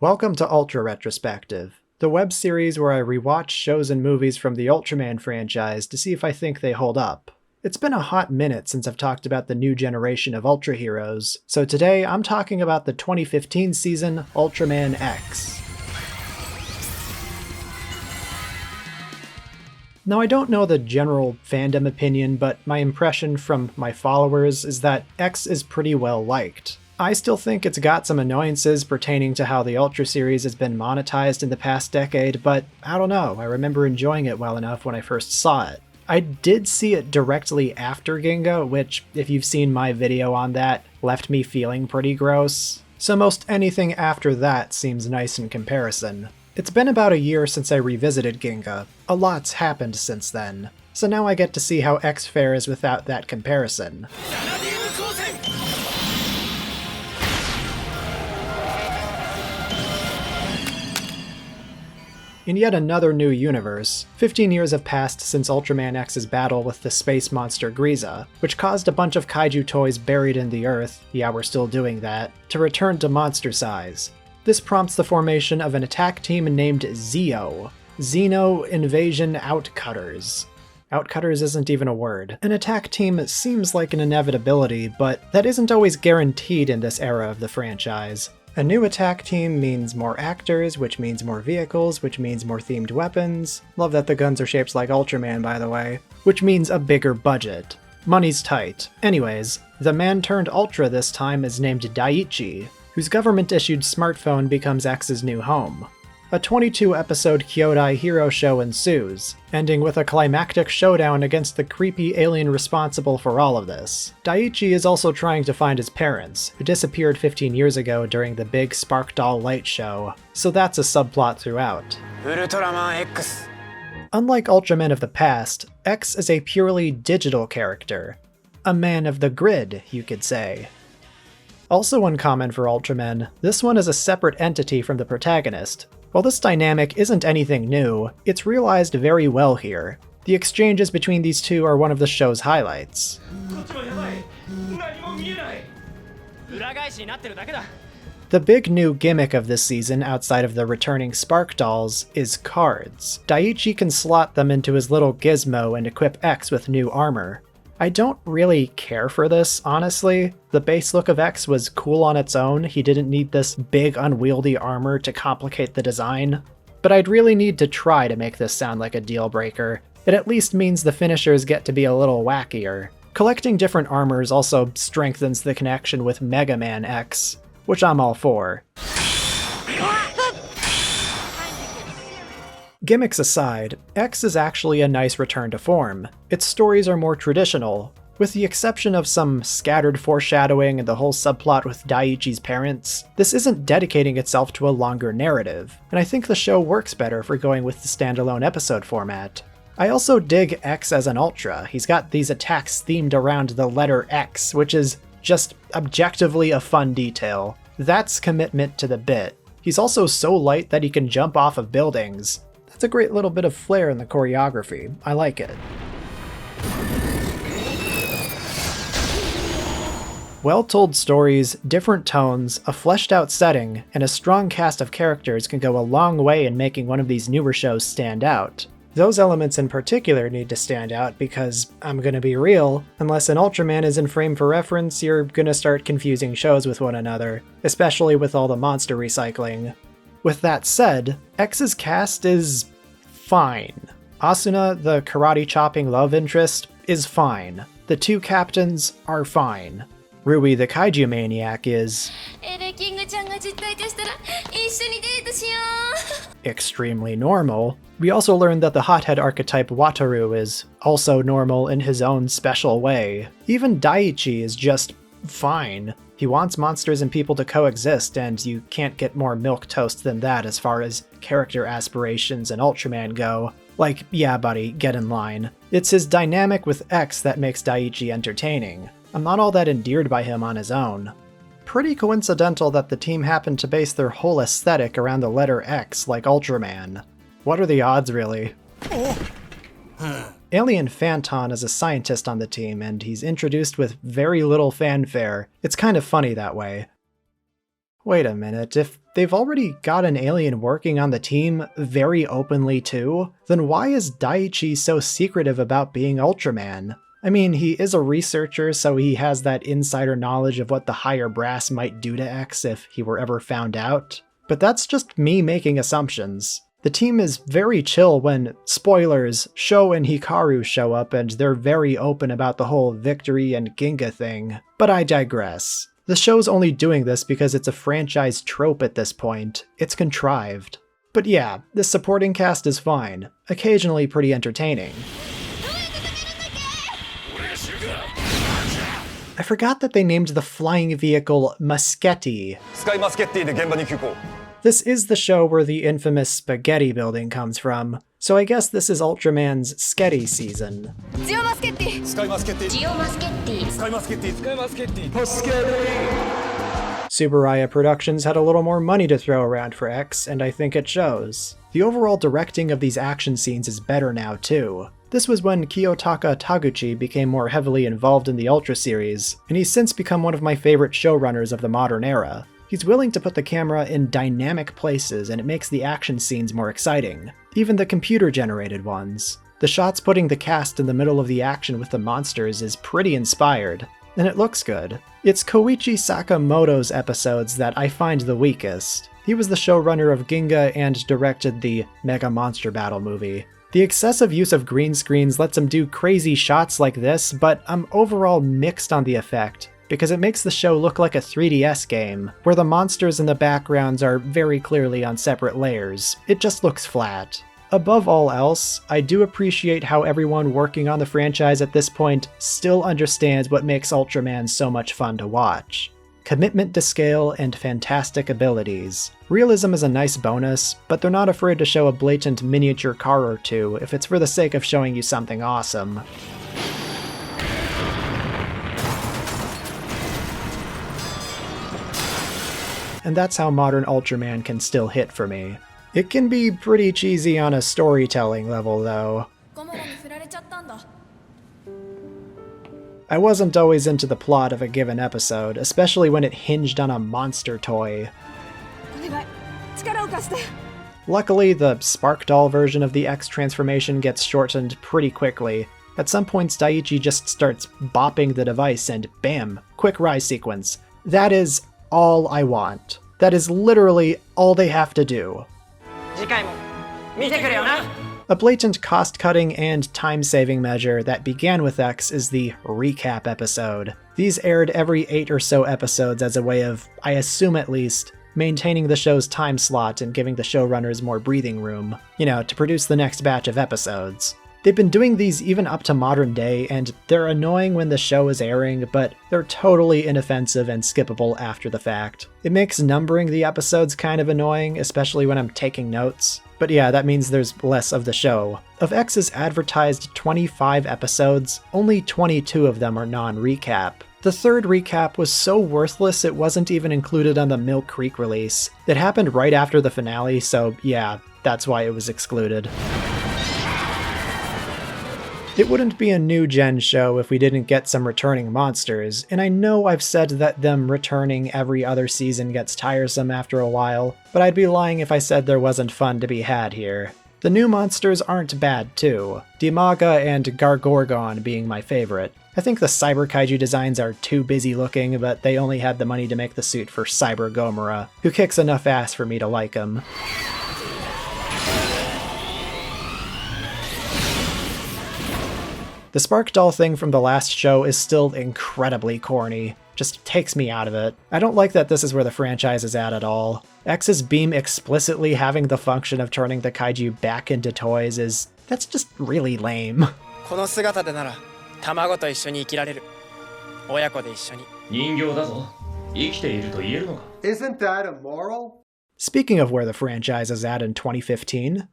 Welcome to Ultra Retrospective, the web series where I rewatch shows and movies from the Ultraman franchise to see if I think they hold up. It's been a hot minute since I've talked about the new generation of Ultra heroes, so today I'm talking about the 2015 season Ultraman X. Now, I don't know the general fandom opinion, but my impression from my followers is that X is pretty well liked. I still think it's got some annoyances pertaining to how the Ultra series has been monetized in the past decade, but I don't know, I remember enjoying it well enough when I first saw it. I did see it directly after Ginga, which, if you've seen my video on that, left me feeling pretty gross. So most anything after that seems nice in comparison. It's been about a year since I revisited Ginga. A lot's happened since then. So now I get to see how X fares without that comparison. In yet another new universe, 15 years have passed since Ultraman X's battle with the space monster Griza, which caused a bunch of kaiju toys buried in the earth, yeah we're still doing that, to return to monster size. This prompts the formation of an attack team named Zeo. Xeno Invasion Outcutters. Outcutters isn't even a word. An attack team seems like an inevitability, but that isn't always guaranteed in this era of the franchise. A new attack team means more actors, which means more vehicles, which means more themed weapons. Love that the guns are shaped like Ultraman, by the way. Which means a bigger budget. Money's tight. Anyways, the man turned Ultra this time is named Daiichi, whose government-issued smartphone becomes X's new home. A 22-episode Kyodai hero show ensues, ending with a climactic showdown against the creepy alien responsible for all of this. Daiichi is also trying to find his parents, who disappeared 15 years ago during the big Spark Doll light show, so that's a subplot throughout. Ultraman X. Unlike Ultramen of the past, X is a purely digital character. A man of the grid, you could say. Also uncommon for Ultramen, this one is a separate entity from the protagonist. While this dynamic isn't anything new, it's realized very well here. The exchanges between these two are one of the show's highlights. The big new gimmick of this season, outside of the returning Spark Dolls, is cards. Daiichi can slot them into his little gizmo and equip X with new armor. I don't really care for this, honestly. The base look of X was cool on its own, he didn't need this big unwieldy armor to complicate the design. But I'd really need to try to make this sound like a deal breaker. It at least means the finishers get to be a little wackier. Collecting different armors also strengthens the connection with Mega Man X, which I'm all for. Gimmicks aside, X is actually a nice return to form. Its stories are more traditional, with the exception of some scattered foreshadowing and the whole subplot with Daiichi's parents. This isn't dedicating itself to a longer narrative, and I think the show works better for going with the standalone episode format. I also dig X as an Ultra. He's got these attacks themed around the letter X, which is just objectively a fun detail. That's commitment to the bit. He's also so light that he can jump off of buildings. That's a great little bit of flair in the choreography. I like it. Well-told stories, different tones, a fleshed-out setting, and a strong cast of characters can go a long way in making one of these newer shows stand out. Those elements in particular need to stand out because, I'm gonna be real, unless an Ultraman is in frame for reference, you're gonna start confusing shows with one another, especially with all the monster recycling. With that said, X's cast is fine. Asuna, the karate-chopping love interest, is fine. The two captains are fine. Rui, the kaiju maniac, is extremely normal. We also learned that the hothead archetype Wataru is also normal in his own special way. Even Daiichi is just fine. He wants monsters and people to coexist, and you can't get more milquetoast than that as far as character aspirations and Ultraman go. Like, yeah buddy, get in line. It's his dynamic with X that makes Daiichi entertaining. I'm not all that endeared by him on his own. Pretty coincidental that the team happened to base their whole aesthetic around the letter X like Ultraman. What are the odds, really? Alien Phanton is a scientist on the team, and he's introduced with very little fanfare. It's kind of funny that way. Wait a minute, if they've already got an alien working on the team very openly too, then why is Daiichi so secretive about being Ultraman? I mean, he is a researcher, so he has that insider knowledge of what the higher brass might do to X if he were ever found out. But that's just me making assumptions. The team is very chill when, spoilers, Sho and Hikaru show up and they're very open about the whole Victory and Ginga thing. But I digress. The show's only doing this because it's a franchise trope at this point. It's contrived. But yeah, the supporting cast is fine, occasionally pretty entertaining. I forgot that they named the flying vehicle Muschetti. This is the show where the infamous spaghetti building comes from, so I guess this is Ultraman's Sketty season. Tsuburaya Productions had a little more money to throw around for X, and I think it shows. The overall directing of these action scenes is better now too. This was when Kiyotaka Taguchi became more heavily involved in the Ultra series, and he's since become one of my favorite showrunners of the modern era. He's willing to put the camera in dynamic places, and it makes the action scenes more exciting, even the computer-generated ones. The shots putting the cast in the middle of the action with the monsters is pretty inspired, and it looks good. It's Koichi Sakamoto's episodes that I find the weakest. He was the showrunner of Ginga and directed the Mega Monster Battle movie. The excessive use of green screens lets him do crazy shots like this, but I'm overall mixed on the effect, because it makes the show look like a 3DS game, where the monsters in the backgrounds are very clearly on separate layers. It just looks flat. Above all else, I do appreciate how everyone working on the franchise at this point still understands what makes Ultraman so much fun to watch. Commitment to scale and fantastic abilities. Realism is a nice bonus, but they're not afraid to show a blatant miniature car or two if it's for the sake of showing you something awesome. And that's how modern Ultraman can still hit for me. It can be pretty cheesy on a storytelling level, though. I wasn't always into the plot of a given episode, especially when it hinged on a monster toy. Luckily, the Spark Doll version of the X transformation gets shortened pretty quickly. At some points, Daiichi just starts bopping the device and bam, quick rise sequence. That is all I want. That is literally all they have to do. A blatant cost-cutting and time-saving measure that began with X is the recap episode. These aired every 8 or so episodes as a way of, I assume at least, maintaining the show's time slot and giving the showrunners more breathing room, to produce the next batch of episodes. They've been doing these even up to modern day, and they're annoying when the show is airing, but they're totally inoffensive and skippable after the fact. It makes numbering the episodes kind of annoying, especially when I'm taking notes. But yeah, that means there's less of the show. Of X's advertised 25 episodes, only 22 of them are non-recap. The third recap was so worthless it wasn't even included on the Mill Creek release. It happened right after the finale, so yeah, that's why it was excluded. It wouldn't be a new-gen show if we didn't get some returning monsters, and I know I've said that them returning every other season gets tiresome after a while, but I'd be lying if I said there wasn't fun to be had here. The new monsters aren't bad too, Dimaga and Gargorgon being my favorite. I think the Cyber Kaiju designs are too busy looking, but they only had the money to make the suit for Cyber Gomora, who kicks enough ass for me to like him. The Spark Doll thing from the last show is still incredibly corny. Just takes me out of it. I don't like that this is where the franchise is at all. X's beam explicitly having the function of turning the kaiju back into toys that's just really lame. Isn't that immoral? Speaking of where the franchise is at in 2015,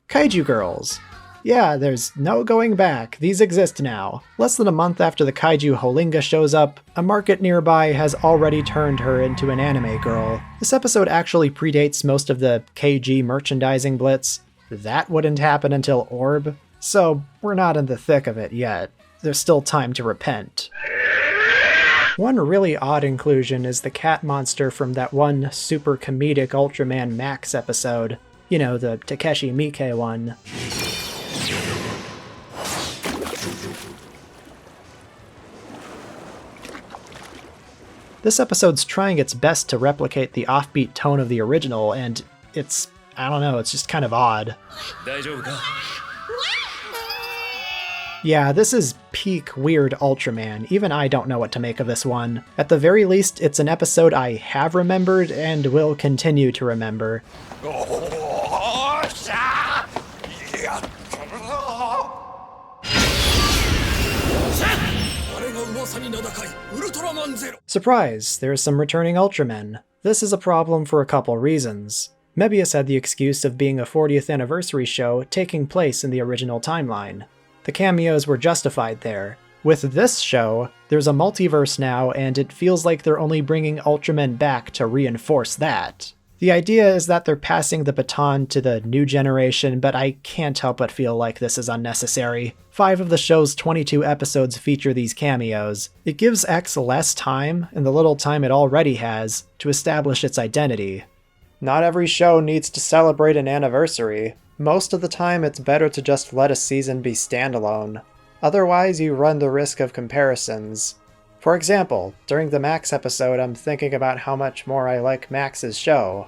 Kaiju Girls. Yeah, there's no going back, these exist now. Less than a month after the kaiju Holinga shows up, a market nearby has already turned her into an anime girl. This episode actually predates most of the KG merchandising blitz. That wouldn't happen until Orb, so we're not in the thick of it yet. There's still time to repent. One really odd inclusion is the cat monster from that one super comedic Ultraman Max episode. You know, the Takeshi Miike one. This episode's trying its best to replicate the offbeat tone of the original, and it's, I don't know, it's just kind of odd. Yeah, this is peak weird Ultraman. Even I don't know what to make of this one. At the very least, it's an episode I have remembered and will continue to remember. Surprise! There's some returning Ultramen. This is a problem for a couple reasons. Mebius had the excuse of being a 40th anniversary show taking place in the original timeline. The cameos were justified there. With this show, there's a multiverse now, and it feels like they're only bringing Ultramen back to reinforce that. The idea is that they're passing the baton to the new generation, but I can't help but feel like this is unnecessary. 5 of the show's 22 episodes feature these cameos. It gives X less time, and the little time it already has, to establish its identity. Not every show needs to celebrate an anniversary. Most of the time it's better to just let a season be standalone. Otherwise you run the risk of comparisons. For example, during the Max episode I'm thinking about how much more I like Max's show.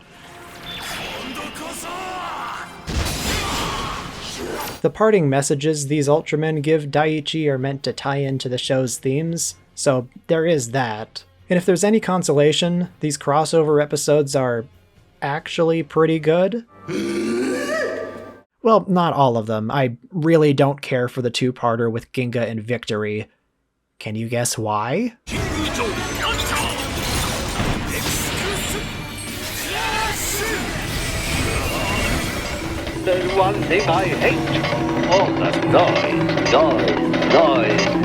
The parting messages these Ultramen give Daiichi are meant to tie into the show's themes, so there is that. And if there's any consolation, these crossover episodes are actually pretty good. Well, not all of them. I really don't care for the two-parter with Ginga and Victory. Can you guess why? There's one thing I hate. All that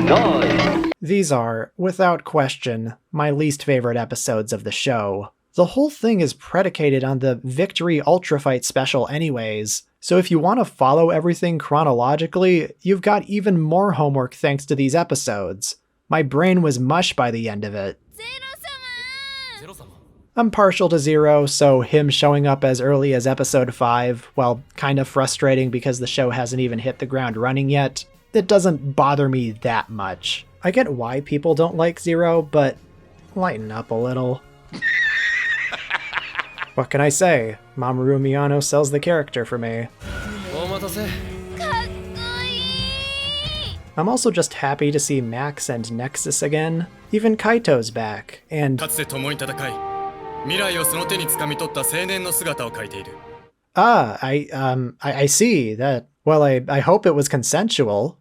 noise. These are, without question, my least favorite episodes of the show. The whole thing is predicated on the Victory Ultra Fight special anyways, so if you want to follow everything chronologically, you've got even more homework thanks to these episodes. My brain was mush by the end of it. I'm partial to Zero, so him showing up as early as episode 5, while kind of frustrating because the show hasn't even hit the ground running yet, it doesn't bother me that much. I get why people don't like Zero, but lighten up a little. What can I say? Mamoru Miyano sells the character for me. I'm also just happy to see Max and Nexus again. Even Kaito's back, and... I see that. Well, I hope it was consensual.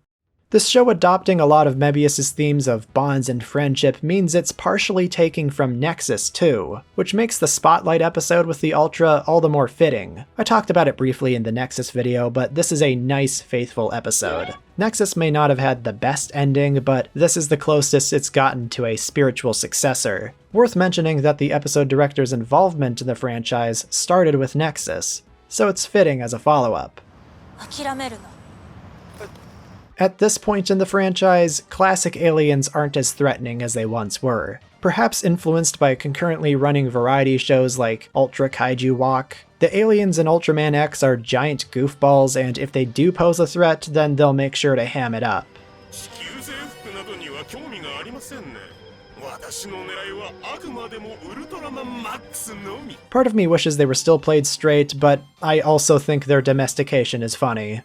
This show adopting a lot of Mebius's themes of bonds and friendship means it's partially taking from Nexus too, which makes the Spotlight episode with the Ultra all the more fitting. I talked about it briefly in the Nexus video, but this is a nice, faithful episode. Nexus may not have had the best ending, but this is the closest it's gotten to a spiritual successor. Worth mentioning that the episode director's involvement in the franchise started with Nexus, so it's fitting as a follow-up. At this point in the franchise, classic aliens aren't as threatening as they once were. Perhaps influenced by concurrently running variety shows like Ultra Kaiju Walk, the aliens in Ultraman X are giant goofballs, and if they do pose a threat, then they'll make sure to ham it up. Part of me wishes they were still played straight, but I also think their domestication is funny.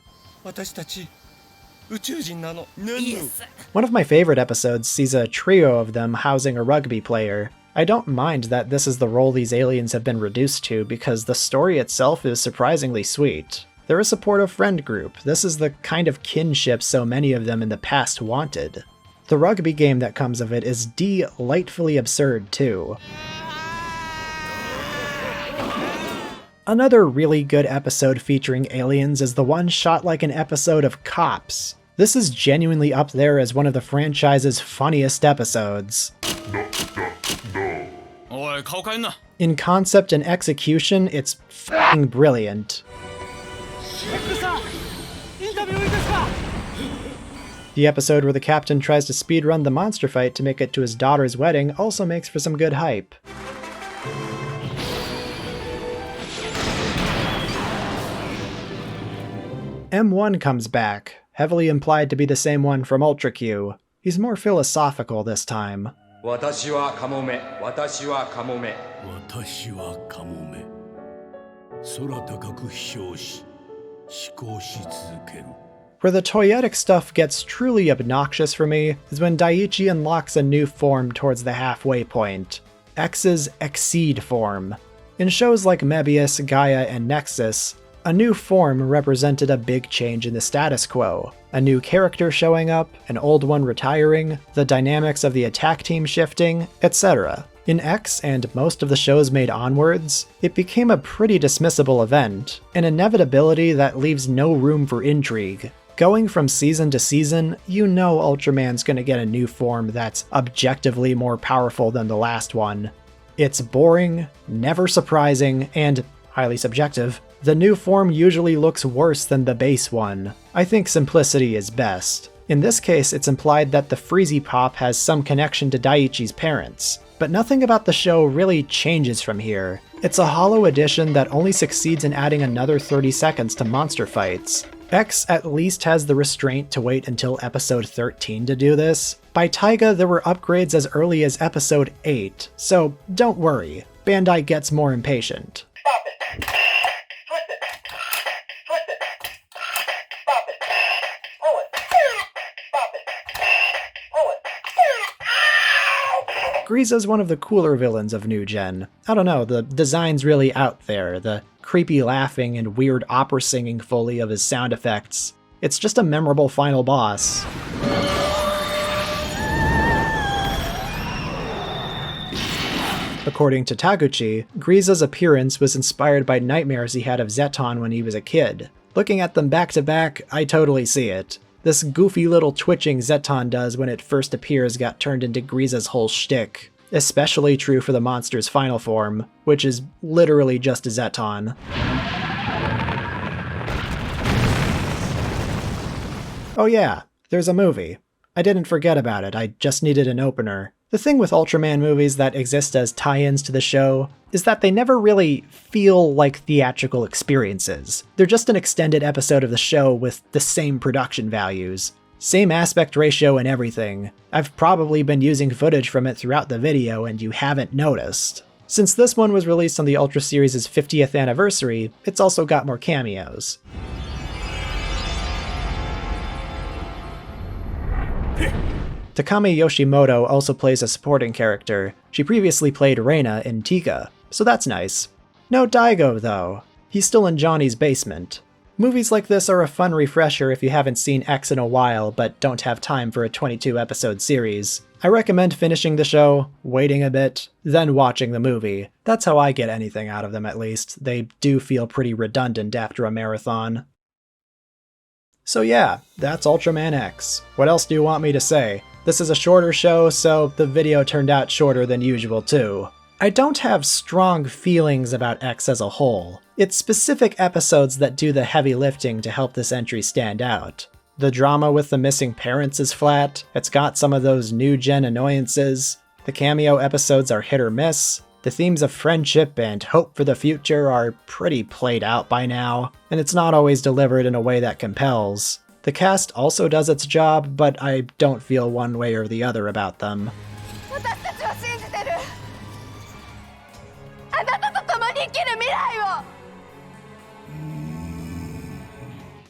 One of my favorite episodes sees a trio of them housing a rugby player. I don't mind that this is the role these aliens have been reduced to because the story itself is surprisingly sweet. They're a supportive friend group. This is the kind of kinship so many of them in the past wanted. The rugby game that comes of it is delightfully absurd too. Another really good episode featuring aliens is the one shot like an episode of Cops. This is genuinely up there as one of the franchise's funniest episodes. In concept and execution, it's f***ing brilliant. The episode where the captain tries to speedrun the monster fight to make it to his daughter's wedding also makes for some good hype. M1 comes back, heavily implied to be the same one from Ultra Q. He's more philosophical this time. 私はカモメ、私はカモメ。私はカモメ。空高く飛翔し、思考し続ける。 Where the toyetic stuff gets truly obnoxious for me is when Daiichi unlocks a new form towards the halfway point. X's Exceed form. In shows like Mebius, Gaia, and Nexus, a new form represented a big change in the status quo. A new character showing up, an old one retiring, the dynamics of the attack team shifting, etc. In X and most of the shows made onwards, it became a pretty dismissible event, an inevitability that leaves no room for intrigue. Going from season to season, you know Ultraman's gonna get a new form that's objectively more powerful than the last one. It's boring, never surprising, and highly subjective. The new form usually looks worse than the base one. I think simplicity is best. In this case, it's implied that the Freezy Pop has some connection to Daiichi's parents, but nothing about the show really changes from here. It's a hollow addition that only succeeds in adding another 30 seconds to monster fights. X at least has the restraint to wait until episode 13 to do this. By Taiga, there were upgrades as early as episode 8, so don't worry, Bandai gets more impatient. Grisa's one of the cooler villains of New Gen. I don't know, the design's really out there, the creepy laughing and weird opera singing Foley of his sound effects. It's just a memorable final boss. According to Taguchi, Grisa's appearance was inspired by nightmares he had of Zeton when he was a kid. Looking at them back to back, I totally see it. This goofy little twitching Zeton does when it first appears got turned into Grisa's whole shtick. Especially true for the monster's final form, which is literally just a Zeton. Oh yeah, there's a movie. I didn't forget about it, I just needed an opener. The thing with Ultraman movies that exist as tie-ins to the show is that they never really feel like theatrical experiences. They're just an extended episode of the show with the same production values. Same aspect ratio and everything. I've probably been using footage from it throughout the video and you haven't noticed. Since this one was released on the Ultra series' 50th anniversary, it's also got more cameos. Takami Yoshimoto also plays a supporting character. She previously played Reina in Tika, so that's nice. No Daigo, though. He's still in Johnny's basement. Movies like this are a fun refresher if you haven't seen X in a while but don't have time for a 22-episode series. I recommend finishing the show, waiting a bit, then watching the movie. That's how I get anything out of them, at least. They do feel pretty redundant after a marathon. So yeah, that's Ultraman X. What else do you want me to say? This is a shorter show, so the video turned out shorter than usual too. I don't have strong feelings about X as a whole. It's specific episodes that do the heavy lifting to help this entry stand out. The drama with the missing parents is flat, it's got some of those new gen annoyances, the cameo episodes are hit or miss, the themes of friendship and hope for the future are pretty played out by now, and it's not always delivered in a way that compels. The cast also does its job, but I don't feel one way or the other about them.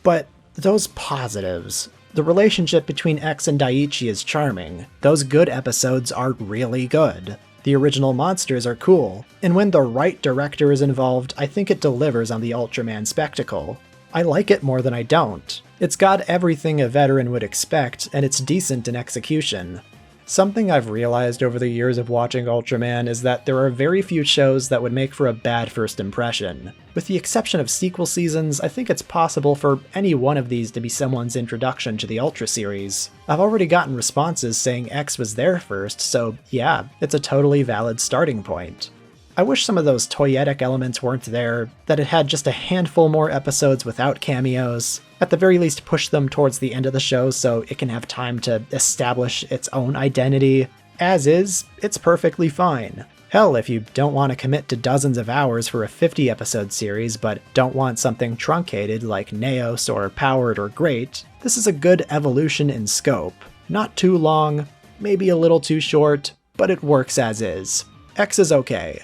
But those positives. The relationship between X and Daiichi is charming. Those good episodes are really good. The original monsters are cool, and when the right director is involved, I think it delivers on the Ultraman spectacle. I like it more than I don't. It's got everything a veteran would expect, and it's decent in execution. Something I've realized over the years of watching Ultraman is that there are very few shows that would make for a bad first impression. With the exception of sequel seasons, I think it's possible for any one of these to be someone's introduction to the Ultra series. I've already gotten responses saying X was their first, so yeah, it's a totally valid starting point. I wish some of those toyetic elements weren't there, that it had just a handful more episodes without cameos. At the very least, push them towards the end of the show so it can have time to establish its own identity. As is, it's perfectly fine. Hell, if you don't want to commit to dozens of hours for a 50-episode series but don't want something truncated like Neos or Powered or Great, this is a good evolution in scope. Not too long, maybe a little too short, but it works as is. X is okay.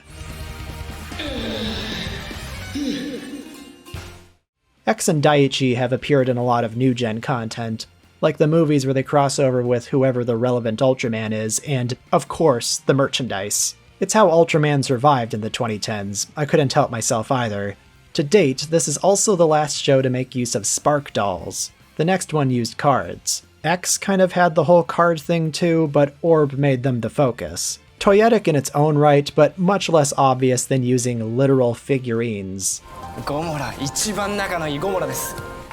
X and Daiichi have appeared in a lot of new-gen content, like the movies where they cross over with whoever the relevant Ultraman is, and, of course, the merchandise. It's how Ultraman survived in the 2010s, I couldn't help myself either. To date, this is also the last show to make use of Spark dolls. The next one used cards. X kind of had the whole card thing too, but Orb made them the focus. Toyetic in its own right, but much less obvious than using literal figurines.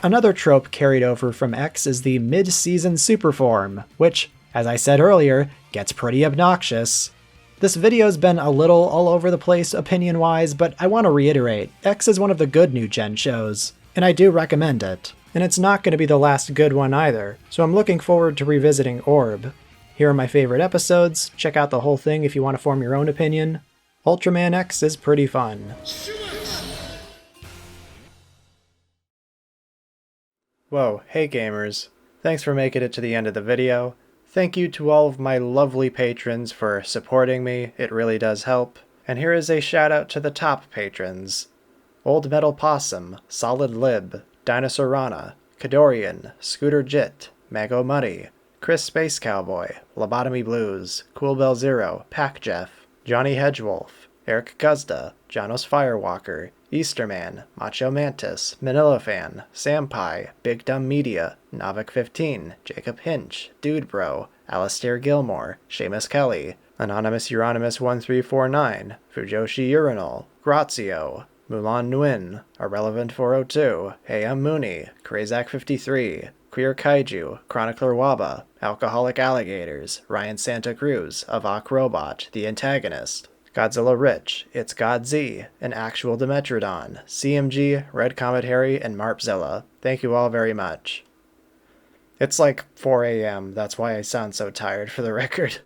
Another trope carried over from X is the mid-season superform, which, as I said earlier, gets pretty obnoxious. This video's been a little all over the place opinion-wise, but I want to reiterate, X is one of the good new gen shows, and I do recommend it. And it's not going to be the last good one either, so I'm looking forward to revisiting Orb. Here are my favorite episodes, check out the whole thing if you want to form your own opinion. Ultraman X is pretty fun. Whoa, hey gamers. Thanks for making it to the end of the video. Thank you to all of my lovely patrons for supporting me, it really does help. And here is a shout out to the top patrons. Old Metal Possum, Solid Lib, Dinosaurana, Kadorian, Scooter Jit, Mago Muddy, Chris Space Cowboy, Lobotomy Blues, Cool Bell Zero, Pack Jeff, Johnny Hedgewolf, Eric Guzda, Janos Firewalker, Easterman, Macho Mantis, Manila Fan, Sampai, Big Dumb Media, Navik15, Jacob Hinch, Dude Bro, Alistair Gilmore, Seamus Kelly, Anonymous Euronymous 1349, Fujoshi Urinal, Grazio, Mulan Nguyen, Irrelevant 402, Hey I'm Mooney, Krazak53, Queer Kaiju, Chronicler Waba, Alcoholic Alligators, Ryan Santa Cruz, Avok Robot, The Antagonist, Godzilla Rich, It's God Z, An Actual Dimetrodon, CMG, Red Comet Harry, and Marpzilla. Thank you all very much. It's like 4 a.m., that's why I sound so tired for the record.